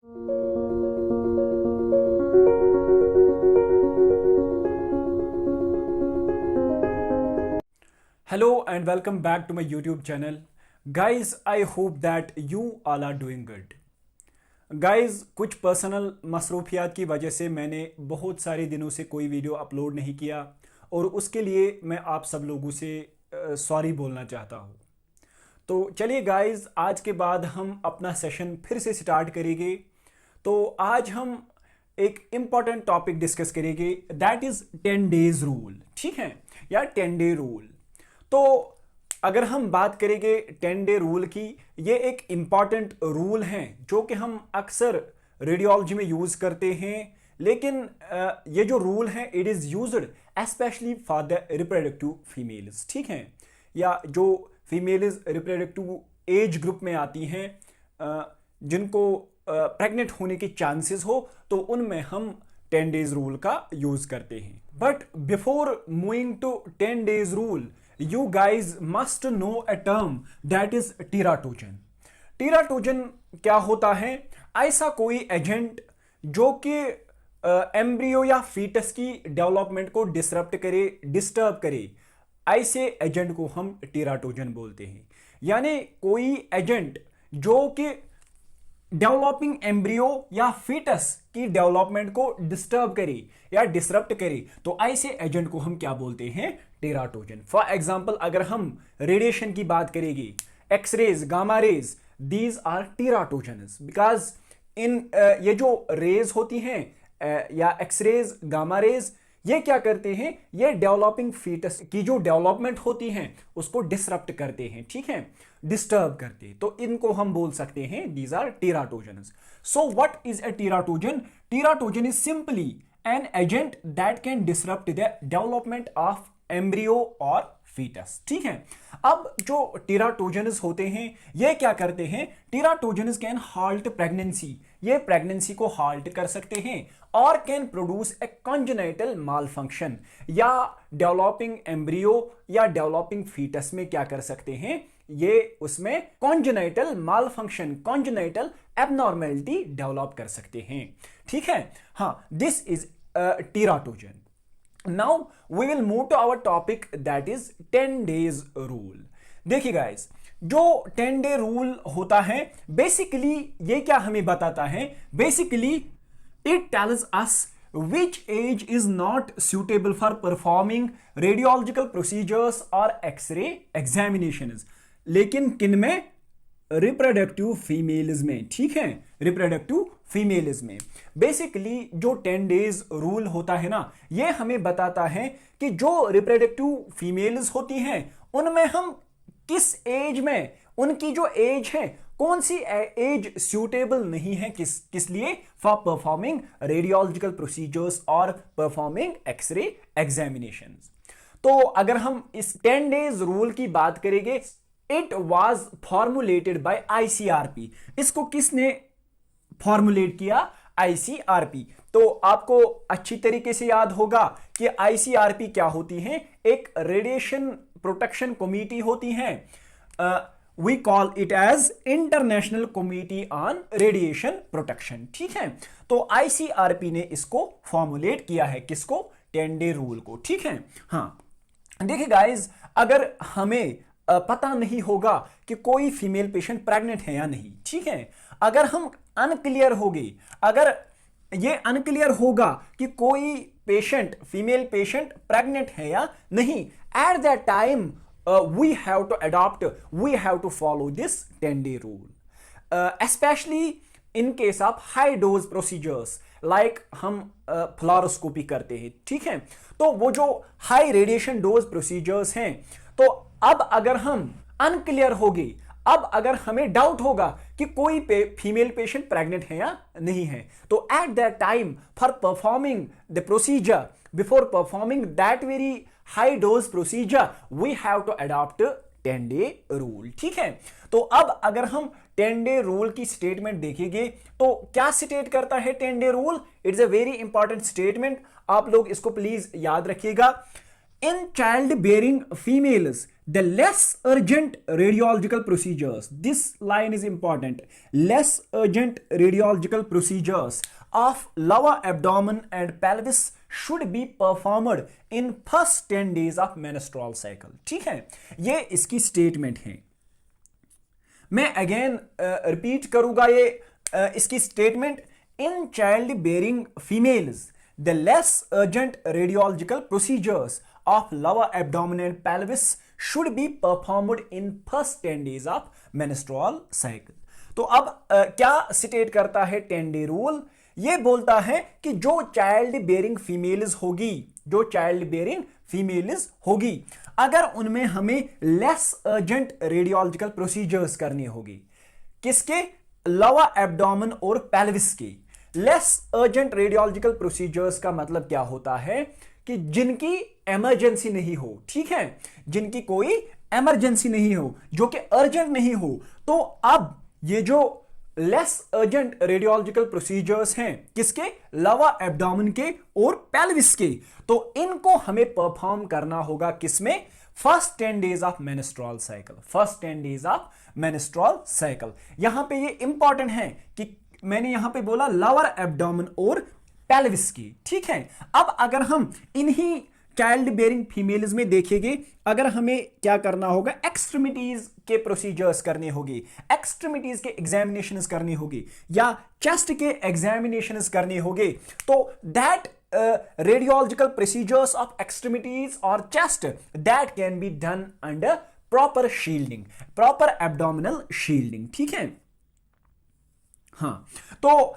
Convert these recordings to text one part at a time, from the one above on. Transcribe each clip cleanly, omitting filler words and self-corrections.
Hello and welcome back to my YouTube channel. Guys, I hope that you all are doing good. Guys, कुछ personal मसरूफियात की वजह से मैंने बहुत सारे दिनों से कोई वीडियो अपलोड नहीं किया और उसके लिए मैं आप सब लोगों से सॉरी बोलना चाहता हूँ। तो चलिए गाइस, आज के बाद हम अपना सेशन फिर से स्टार्ट करेंगे। तो आज हम एक इम्पॉर्टेंट टॉपिक डिस्कस करेंगे, दैट इज़ 10 डेज रूल। ठीक है, या 10 डे रूल। तो अगर हम बात करेंगे 10 डे रूल की, ये एक इम्पॉर्टेंट रूल है जो कि हम अक्सर रेडियोलॉजी में यूज़ करते हैं, लेकिन ये जो रूल है it is used especially for the reproductive females. ठीक है, या जो फीमेल्स रिप्रोडक्टिव एज ग्रुप में आती हैं, जिनको प्रेग्नेंट होने के चांसेस हो, तो उनमें हम 10 डेज रूल का यूज़ करते हैं। But before moving to 10 days rule, you guys must know a term that is teratogen. Teratogen क्या होता है? ऐसा कोई एजेंट जो कि एम्ब्रियो या फीटस की डेवलपमेंट को डिस्टर्ब करे, ऐसे एजेंट को हम टीराटोजन बोलते हैं। यानी कोई एजेंट जो कि डेवलपिंग एम्ब्रियो या फीटस की डेवलपमेंट को डिस्टर्ब करे या डिसरप्ट करे, तो ऐसे एजेंट को हम क्या बोलते हैं? टेराटोजन। फॉर एग्जाम्पल, अगर हम रेडिएशन की बात करेंगे, X rays, gamma rays, these are teratogens because इन ये जो रेज होती हैं या एक्सरेज, गामा रेज, ये क्या करते हैं? ये डेवलपिंग फीटस की जो डेवलपमेंट होती है उसको डिसरप्ट करते हैं। ठीक है, डिस्टर्ब करते हैं, तो इनको हम बोल सकते हैं these are teratogens. So what is a teratogen? Teratogen is simply an agent that can disrupt the development of embryo और फीटस। ठीक है, अब जो टेराटोजनस होते हैं ये क्या करते हैं? टेराटोजनस कैन हाल्ट प्रेगनेंसी, ये प्रेगनेंसी को हाल्ट कर सकते हैं, और can produce a congenital mall function, या डेवलपिंग एम्ब्रियो या डेवलपिंग फीटस में क्या कर सकते हैं? ये उसमें कॉन्जेनाइटल माल फंक्शन, कॉन्जेनाइटल एबनॉर्मेलिटी डेवलप कर सकते हैं। ठीक है, हाँ, this is teratogen. Now we will move to our topic, that is 10 days rule। देखिए गाइस, जो 10 डे रूल होता है बेसिकली ये क्या हमें बताता है? Basically it tells us which age is not suitable for performing radiological procedures or x-ray examinations। लेकिन किन में? रिप्रोडक्टिव फीमेल्स में। ठीक है, रिप्रोडक्टिव फीमेल्स में बेसिकली जो 10 डेज रूल होता है ना, ये हमें बताता है कि जो रिप्रोडक्टिव फीमेल्स होती हैं उनमें हम किस एज में, उनकी जो एज है, कौन सी एज सूटेबल नहीं है किस लिए? फॉर परफॉर्मिंग रेडियोलॉजिकल प्रोसीजर्स और परफॉर्मिंग एक्सरे एग्जामिनेशंस। तो अगर हम इस 10 डेज रूल की बात करेंगे, it was formulated bye ICRP। इसको किसने फॉर्मुलेट किया? ICRP। तो आपको अच्छी तरीके से याद होगा कि ICRP क्या होती है? एक रेडिएशन प्रोटेक्शन कमेटी होती है। We call it as international committee on radiation protection. ठीक है, तो ICRP ने इसको फॉर्मुलेट किया है, किसको? 10 डे रूल को। ठीक है, हाँ, देखिए गाइज, अगर हमें पता नहीं होगा कि कोई फीमेल पेशेंट प्रेग्नेंट है या नहीं, ठीक है, अगर हम अनक्लियर होगी, अगर ये अनक्लियर होगा कि कोई पेशेंट, फीमेल पेशेंट प्रेग्नेंट है या नहीं, at that time we have to follow this 10 day rule, especially in case of high dose procedures, like हम फ्लोरोस्कोपी करते हैं। ठीक है, तो वो जो हाई रेडिएशन डोज प्रोसीजर्स हैं, तो अब अगर हम अनक्लियर होगी, अब अगर हमें डाउट होगा कि कोई फीमेल पेशेंट प्रेग्नेंट है या नहीं है, तो at that time for performing the procedure, before performing that very high dose procedure, we have to adopt 10 day rule. ठीक है, तो अब अगर हम 10 डे रूल की स्टेटमेंट देखेंगे तो क्या स्टेट करता है 10 day rule? It's a very important statement, आप लोग इसको प्लीज याद रखिएगा। in childbearing females the less urgent radiological procedures, this line is important, less urgent radiological procedures of lower abdomen and pelvis should be performed in first 10 days of menstrual cycle। ठीक है, ये इसकी statement है। मैं again repeat करूंगा ये इसकी statement, in child bearing females the less urgent radiological procedures of lower abdomen and pelvis should be performed in first 10 days of menstrual cycle. तो अब क्या स्टेट करता है 10 डे रूल? ये बोलता है कि जो चाइल्ड बेयरिंग फीमेल्स होगी, जो चाइल्ड बेयरिंग फीमेल्स होगी, अगर उनमें हमें लेस अर्जेंट रेडियोलॉजिकल प्रोसीजर्स करनी होगी, किसके? लोअर एब्डोमेन और पेल्विस की। लेस अर्जेंट रेडियोलॉजिकल प्रोसीजर्स का मतलब क्या होता है कि जिनकी इमरजेंसी नहीं हो, ठीक है, जिनकी कोई इमरजेंसी नहीं हो, जो कि अर्जेंट नहीं हो। तो अब ये जो लेस अर्जेंट रेडियोलॉजिकल प्रोसीजर्स हैं, किसके? लोअर एब्डोमेन के और पेल्विस के, तो इनको हमें परफॉर्म करना होगा किसमें? First 10 days of menstrual cycle. First 10 days of menstrual cycle. यहां पे ये इंपॉर्टेंट है कि मैंने यहां पे बोला लोअर एब्डोमेन और पेल्विस की, ठीक है। अब अगर हम इन्हीं चाइल्ड बेयरिंग फीमेल्स में देखेंगे, अगर हमें क्या करना होगा, एक्सट्रीमिटीज के प्रोसीजर्स करने होगी, एक्सट्रीमिटीज के एग्जामिनेशंस करनी होगी, या चेस्ट के एग्जामिनेशंस करने होंगे, तो that radiological procedures of extremities or chest that can be done under proper shielding, proper abdominal shielding, ठीक है। हाँ, तो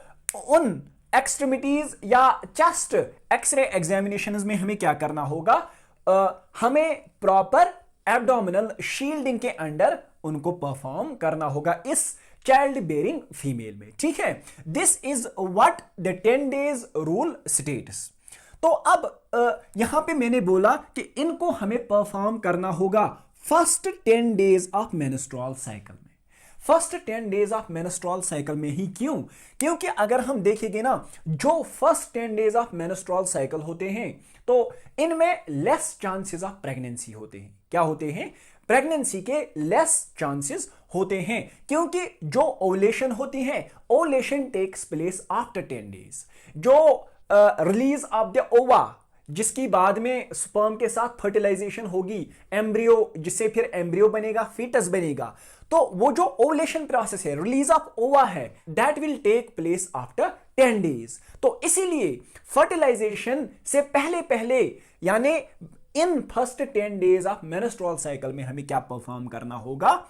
उन एक्सट्रीमिटीज या चेस्ट एक्सरे एग्जामिनेशंस में हमें क्या करना होगा? हमें प्रॉपर एब्डोमिनल शील्डिंग के अंडर उनको परफॉर्म करना होगा इस चाइल्ड बेयरिंग फीमेल में, ठीक है। This is what the 10 days rule states. तो अब यहां पे मैंने बोला कि इनको हमें परफॉर्म करना होगा first 10 days of menstrual cycle में। First 10 days of menstrual cycle में ही क्यों? क्योंकि अगर हम देखेंगे ना, जो first 10 days of menstrual cycle होते हैं, तो इनमें लेस चांसेस ऑफ प्रेगनेंसी होते हैं। क्या होते हैं? प्रेगनेंसी के लेस चांसेस होते हैं, क्योंकि जो ओवुलेशन होती है, ovulation takes place after 10 days. जो रिलीज ऑफ द ओवा, जिसकी बाद में स्पर्म के साथ फर्टिलाइजेशन होगी, एम्ब्रियो, जिससे फिर एम्ब्रियो बनेगा, फीटस बनेगा, तो वो जो ओवुलेशन प्रोसेस है, रिलीज ऑफ ओवा है, that will take place after 10 days. तो इसीलिए फर्टिलाइजेशन से पहले पहले, यानी in first 10 days of menstrual cycle में हमें क्या परफॉर्म करना होगा?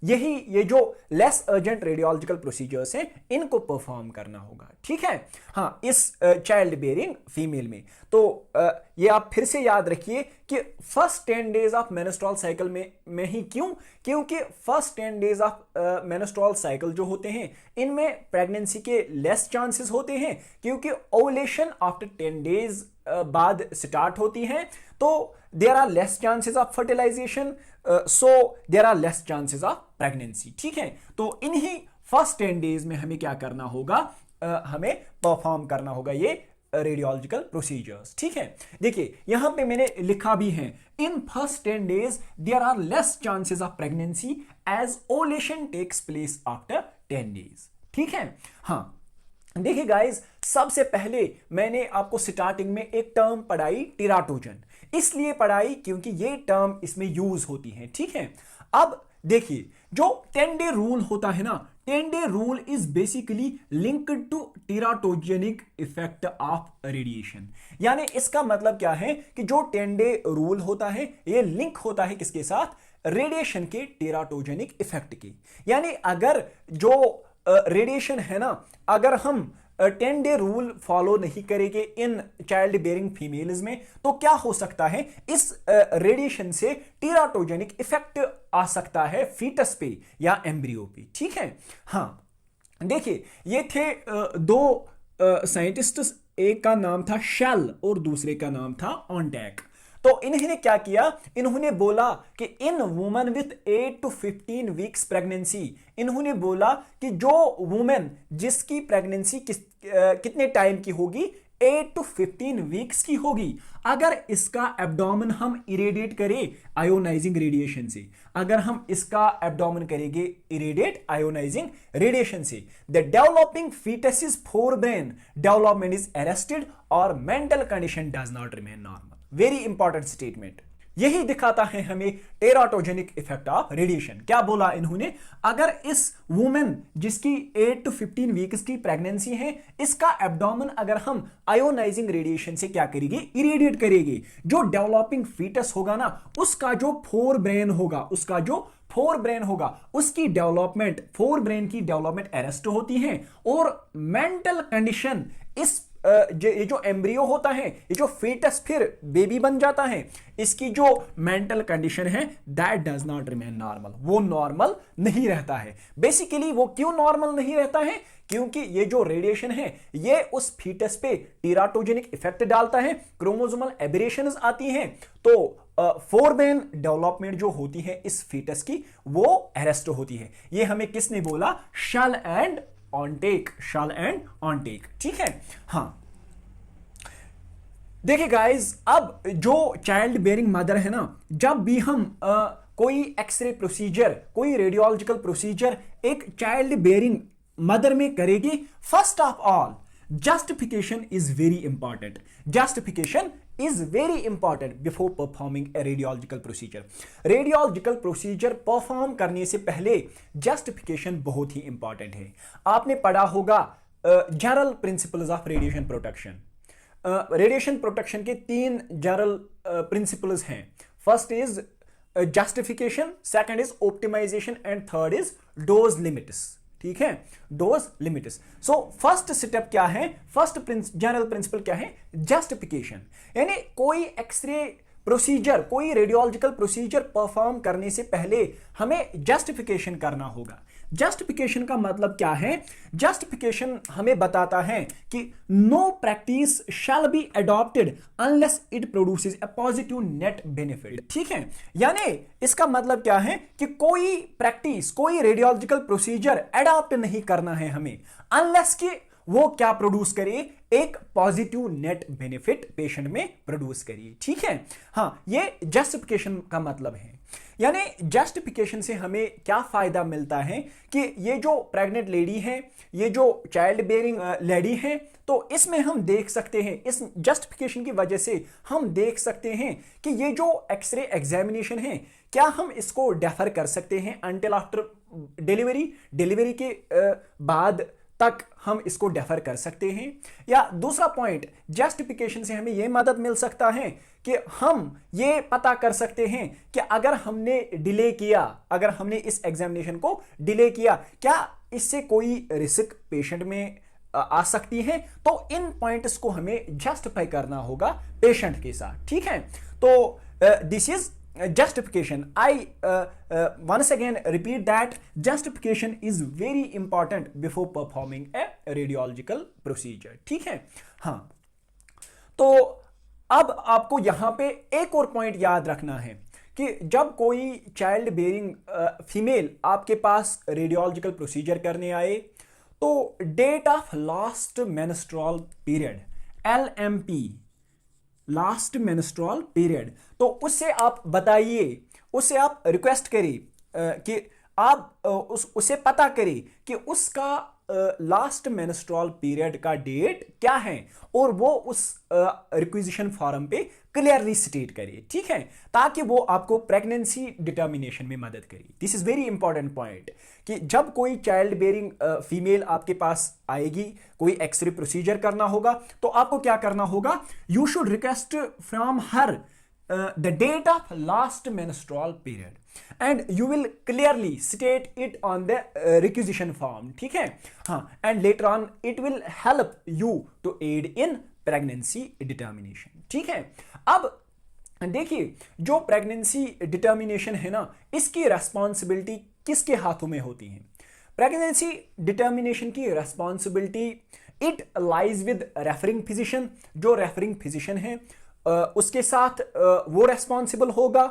यही ये जो लेस अर्जेंट रेडियोलॉजिकल प्रोसीजर्स हैं, इनको परफॉर्म करना होगा, ठीक है। हाँ, इस चाइल्ड बेयरिंग फीमेल में। तो ये आप फिर से याद रखिए कि first 10 days of menstrual cycle में ही क्यों? क्योंकि first 10 days of menstrual cycle जो होते हैं, इनमें प्रेगनेंसी के लेस चांसेस होते हैं, क्योंकि ओवुलेशन आफ्टर 10 डेज बाद स्टार्ट होती है, तो there are less chances of fertilisation, so there are less chances of pregnancy, ठीक है। तो इन्हीं फर्स्ट 10 डेज में हमें क्या करना होगा? हमें परफॉर्म करना होगा ये रेडियोलॉजिकल प्रोसीजर्स, ठीक है। देखिए यहां पे मैंने लिखा भी है, in first 10 days there are less chances of pregnancy as ovulation takes place after 10 days, ठीक है। हाँ, देखिए गाइस, सबसे पहले मैंने आपको स्टार्टिंग में एक टर्म पढ़ाई, टेराटोजन। इसलिए पढ़ाई क्योंकि ये टर्म इसमें यूज होती है, ठीक है। अब देखिए, जो 10 डे रूल होता है ना, 10 day rule is basically linked to teratogenic effect of radiation. यानी इसका मतलब क्या है कि जो 10 डे रूल होता है, ये लिंक होता है किसके साथ? रेडिएशन के टेराटोजेनिक इफेक्ट के। यानी अगर जो रेडिएशन है ना, अगर हम 10 डे रूल फॉलो नहीं करेंगे इन चाइल्ड बेयरिंग फीमेल्स में, तो क्या हो सकता है? इस रेडिएशन से टेराटोजेनिक इफेक्ट आ सकता है फीटस पे या एम्ब्रियो पे, ठीक है। हाँ, देखिए ये थे दो साइंटिस्ट्स, एक का नाम था शेल और दूसरे का नाम था ऑनटैक। तो इन्होंने क्या किया? इन्होंने बोला कि इन women with 8 to 15 weeks pregnancy, इन्होंने बोला कि जो वुमेन जिसकी प्रेगनेंसी कितने टाइम की होगी, 8 to 15 वीक्स की होगी अगर इसका एब्डोमेन हम इरेडिएट करें आयोनाइजिंग रेडिएशन से। अगर हम इसका एब्डोमेन करेंगे इरेडिएट आयोनाइजिंग रेडिएशन से, the developing foetus is forebrain development is arrested और mental condition does not remain normal. Very important statement. यही दिखाता है हमें टेराटोजेनिक इफेक्ट ऑफ रेडिएशन। क्या बोला इन्होंने, अगर इस वुमेन जिसकी 8 to 15 वीक्स की प्रेगनेंसी है, इसका एब्डोमेन अगर हम आयोनाइजिंग रेडिएशन से क्या करेंगे, इरेडिएट करेंगे, जो डेवलपिंग फीटस होगा ना, उसका जो फोर ब्रेन होगा उसकी डेवलपमेंट, फोर ब्रेन की डेवलपमेंट अरेस्ट होती है और मेंटल कंडीशन, इस ये जो एम्ब्रियो होता है, ये जो फीटस फिर बेबी बन जाता है, इसकी जो मेंटल कंडीशन है that does not remain normal, वो नॉर्मल नहीं रहता है। बेसिकली वो क्यों नॉर्मल नहीं रहता है, क्योंकि ये जो रेडिएशन है ये उस फीटस पे टेराटोजेनिक इफेक्ट डालता है, क्रोमोसोमल एबरेशंस आती हैं, तो फोरब्रेन डेवलपमेंट जो होती है इस फीटस की वो अरेस्ट होती है। ये हमें किसने बोला, शल एंड ऑन टेक, ठीक है। हाँ देखिए गाइस, अब जो चाइल्ड बेयरिंग मदर है ना, जब भी हम कोई एक्सरे प्रोसीजर, कोई रेडियोलॉजिकल प्रोसीजर एक चाइल्ड बेयरिंग मदर में करेगी, first of all justification is very important. Justification is very important before performing a radiological procedure. Radiological procedure perform करने से पहले justification बहुत ही important है। आपने पढ़ा होगा general principles of radiation protection. Radiation protection के 3 जनरल प्रिंसिपल्स हैं। First is justification, second is optimisation and third is dose limits, ठीक है, dose limits. So first step क्या है, फर्स्ट जनरल प्रिंसिपल क्या है, जस्टिफिकेशन। यानी कोई एक्सरे प्रोसीजर, कोई रेडियोलॉजिकल प्रोसीजर परफॉर्म करने से पहले हमें जस्टिफिकेशन करना होगा। जस्टिफिकेशन का मतलब क्या है, जस्टिफिकेशन हमें बताता है कि know practice shall be adopted unless it produces a positive net benefit, ठीक है। यानी इसका मतलब क्या है कि कोई प्रैक्टिस, कोई रेडियोलॉजिकल प्रोसीजर अडॉप्ट नहीं करना है हमें अनलेस कि वो क्या प्रोड्यूस करे, एक पॉजिटिव नेट बेनिफिट पेशेंट में प्रोड्यूस करिए, ठीक है। हाँ, ये जस्टिफिकेशन का मतलब है। यानी जस्टिफिकेशन से हमें क्या फायदा मिलता है कि ये जो प्रेग्नेंट लेडी है, ये जो चाइल्ड बेयरिंग लेडी है, तो इसमें हम देख सकते हैं, इस जस्टिफिकेशन की वजह से हम देख सकते हैं कि ये जो एक्सरे एग्जामिनेशन है, क्या हम इसको डेफर कर सकते हैं अंटिल आफ्टर डिलीवरी के बाद तक हम इसको डेफर कर सकते हैं। या दूसरा पॉइंट, जस्टिफिकेशन से हमें यह मदद मिल सकता है कि हम ये पता कर सकते हैं कि अगर हमने डिले किया, अगर हमने इस एग्जामिनेशन को डिले किया, क्या इससे कोई रिस्क पेशेंट में आ सकती है, तो इन पॉइंट्स को हमें जस्टिफाई करना होगा पेशेंट के साथ, ठीक है। तो this is justification. I once again repeat that justification is very important before performing a radiological procedure, ठीक है। हाँ, तो अब आपको यहां पे एक और पॉइंट याद रखना है कि जब कोई चाइल्ड बेयरिंग फीमेल आपके पास रेडियोलॉजिकल प्रोसीजर करने आए, तो date of last menstrual period, LMP, last menstrual period, तो उससे आप बताइए, उससे आप रिक्वेस्ट करिए कि आप उसे पता करिए कि उसका लास्ट मेंस्ट्रुअल पीरियड का डेट क्या है, और वो उस रिक्विजिशन फॉर्म पे क्लियरली स्टेट करिए, ठीक है, ताकि वो आपको प्रेगनेंसी डिटर्मिनेशन में मदद करे। This is very important point कि जब कोई चाइल्ड बेयरिंग फीमेल आपके पास आएगी, कोई एक्सरे प्रोसीजर करना होगा, तो आपको क्या करना होगा, you should request from her the date of last menstrual period and you will clearly state it on the requisition form, ठीक है। हाँ, and later on it will help you to aid in pregnancy determination, ठीक है। अब देखिए, जो pregnancy determination है ना, इसकी रेस्पॉन्सिबिलिटी किसके हाथों में होती है। प्रेगनेंसी डिटर्मिनेशन की responsibility it lies with referring physician, जो रेफरिंग फिजिशियन है उसके साथ वो रेस्पॉन्सिबल होगा।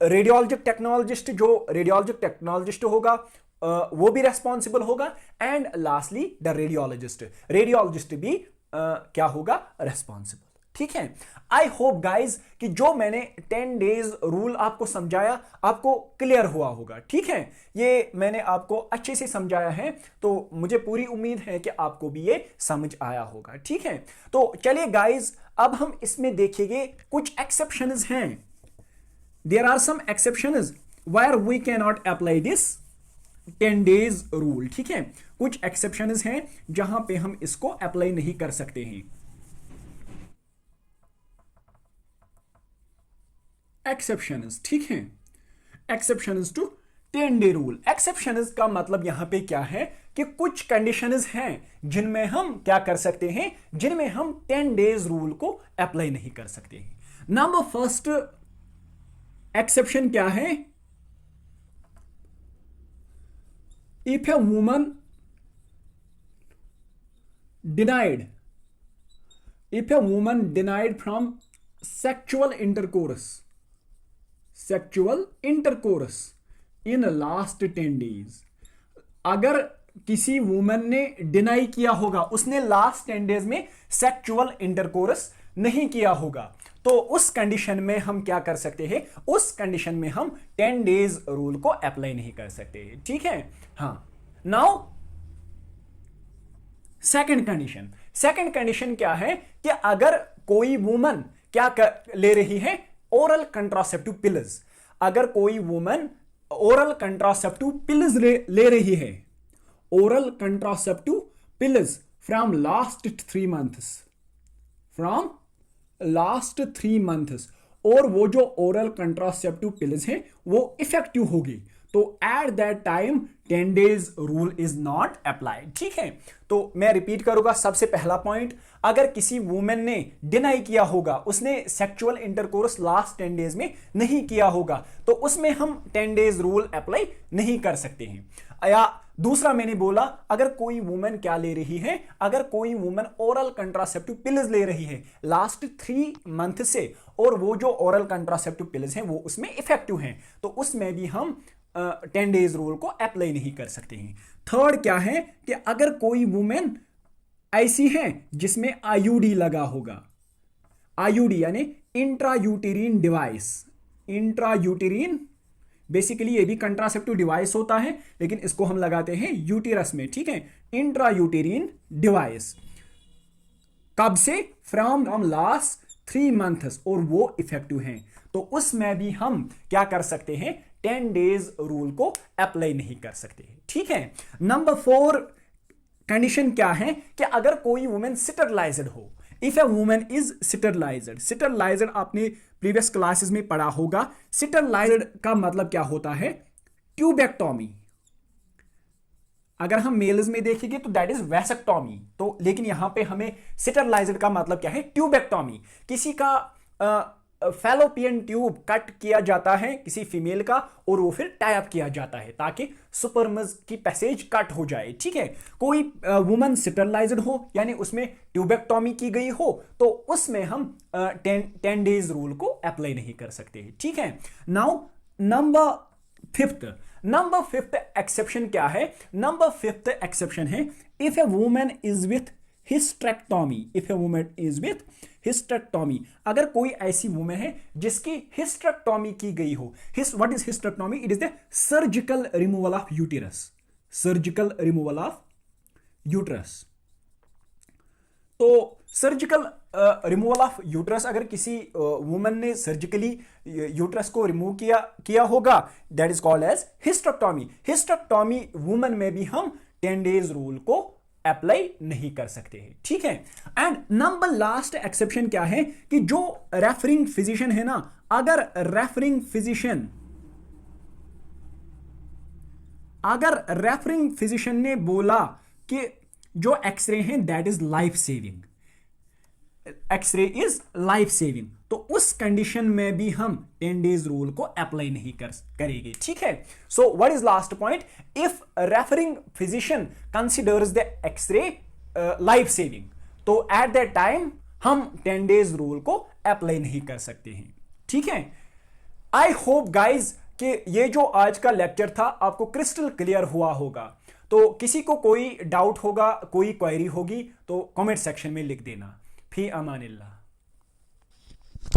रेडियोलॉजिक टेक्नोलॉजिस्ट, जो रेडियोलॉजिक टेक्नोलॉजिस्ट होगा वो भी रेस्पॉन्सिबल होगा, एंड लास्टली द रेडियोलॉजिस्ट भी क्या होगा, रेस्पॉन्सिबल। ठीक है, आई होप गाइज कि जो मैंने 10 डेज रूल आपको समझाया आपको क्लियर हुआ होगा। ठीक है, ये मैंने आपको अच्छे से समझाया है, तो मुझे पूरी उम्मीद है कि आपको भी ये समझ आया होगा। ठीक है, तो चलिए गाइज अब हम इसमें देखेंगे कुछ एक्सेप्शंस हैं। There are some exceptions where we can not apply this 10 days rule. ठीक है, कुछ एक्सेप्शंस हैं जहां पे हम इसको अप्लाई नहीं कर सकते हैं। एक्सेप्शंस, ठीक है, exceptions to 10 day rule. Exceptions का मतलब यहां पे क्या है कि कुछ कंडीशंस हैं जिनमें हम क्या कर सकते हैं, जिनमें हम 10 डेज रूल को अप्लाई नहीं कर सकते हैं। नंबर फर्स्ट एक्सेप्शन क्या है, if a woman denied, if a woman denied from sexual intercourse in last 10 days, अगर किसी वुमन ने डिनाई किया होगा, उसने लास्ट 10 डेज में सेक्चुअल इंटरकोर्स नहीं किया होगा, तो उस कंडीशन में हम क्या कर सकते हैं, उस कंडीशन में हम 10 डेज रूल को अप्लाई नहीं कर सकते। ठीक है, हाँ। नाउ सेकंड कंडीशन क्या है कि अगर कोई वुमन ले रही है ओरल कंट्रासेप्टिव पिल्स, अगर कोई वुमन ओरल कंट्रासेप्टिव पिल्स ले रही है, oral contraceptive pills from last 3 months, और वो जो ओरल कंट्रासेप्टिव पिल्स हैं वो इफेक्टिव होगी, तो at that time 10 days rule is not applied. ठीक है, तो मैं रिपीट करूंगा। सबसे पहला पॉइंट, अगर किसी वुमेन ने डिनाई किया होगा, उसने सेक्सुअल इंटरकोर्स लास्ट 10 डेज में नहीं किया होगा, तो उसमें हम 10 डेज रूल अप्लाई नहीं कर सकते हैं। या दूसरा मैंने बोला, अगर कोई वुमेन क्या ले रही है, अगर कोई वुमेन ओरल कंट्रासेप्टिव पिल्स ले रही है लास्ट 3 मंथ से, और वो जो ओरल कंट्रासेप्टिव पिल्स हैं वो उसमें इफेक्टिव हैं, तो उसमें भी हम 10 डेज रूल को अप्लाई नहीं कर सकते हैं। थर्ड क्या है कि अगर कोई वुमेन ऐसी है जिसमें आईयूडी लगा होगा, आईयूडी यानी इंट्रायूटेरिन डिवाइस, इंट्रायूटेरिन बेसिकली ये भी कंट्रासेप्टिव डिवाइस होता है, लेकिन इसको हम लगाते हैं यूटेरस में। ठीक है, इंट्रायूटेरिन डिवाइस कब से, फ्रॉम लास्ट 3 मंथ्स, और वो इफेक्टिव हैं, तो उसमें भी हम क्या कर सकते हैं, 10 डेज रूल को अप्लाई नहीं कर सकते। ठीक है, नंबर 4 कंडीशन क्या है कि अगर कोई वुमेन स्टरलाइज्ड हो, if A women is sterilised आपने प्रीवियस क्लासेस में पढ़ा होगा। स्टरलाइज्ड का मतलब क्या होता है, ट्यूबेक्टोमी। अगर हम मेल्स में देखेंगे तो दैट इज वैसेक्टोमी, तो लेकिन यहां पे हमें स्टरलाइज्ड का मतलब क्या है, ट्यूबेक्टोमी। किसी का फैलोपियन ट्यूब कट किया जाता है किसी फीमेल का, और वो फिर टाई अप किया जाता है ताकि सुपर्मस की पैसेज कट हो जाए। ठीक है, कोई वुमन स्टरलाइज्ड हो यानी उसमें ट्यूबेक्टोमी की गई हो, तो उसमें हम 10 डेज रूल को अप्लाई नहीं कर सकते। ठीक है, नाउ नंबर फिफ्थ एक्सेप्शन क्या है, नंबर फिफ्थ एक्सेप्शन है, if a woman is with hysterectomy, अगर कोई ऐसी वुमेन है जिसकी हिस्टेक्टोमी की गई हो। What is hysterectomy? It is the surgical removal of uterus. तो सर्जिकल रिमूवल ऑफ यूटरस, अगर किसी वुमन ने सर्जिकली यूटरस को रिमूव किया होगा, that is called as hysterectomy woman में भी हम 10 डेज रूल को अप्लाई नहीं कर सकते हैं। ठीक है, एंड नंबर लास्ट एक्सेप्शन क्या है कि जो रेफरिंग फिजिशियन है ना, अगर रेफरिंग फिजिशियन ने बोला कि जो एक्सरे है दैट इज लाइफ सेविंग, तो उस कंडीशन में भी हम 10 डेज रूल को अप्लाई नहीं करेंगे। ठीक है, so what is last point, if referring physician considers the x-ray life saving, तो एट दैट टाइम हम 10 डेज रूल को अप्लाई नहीं कर सकते हैं। ठीक है, आई होप गाइज कि ये जो आज का लेक्चर था आपको क्रिस्टल क्लियर हुआ होगा। तो किसी को कोई डाउट होगा, कोई क्वेरी होगी तो कमेंट सेक्शन में लिख देना। फी अमानिल्लाह।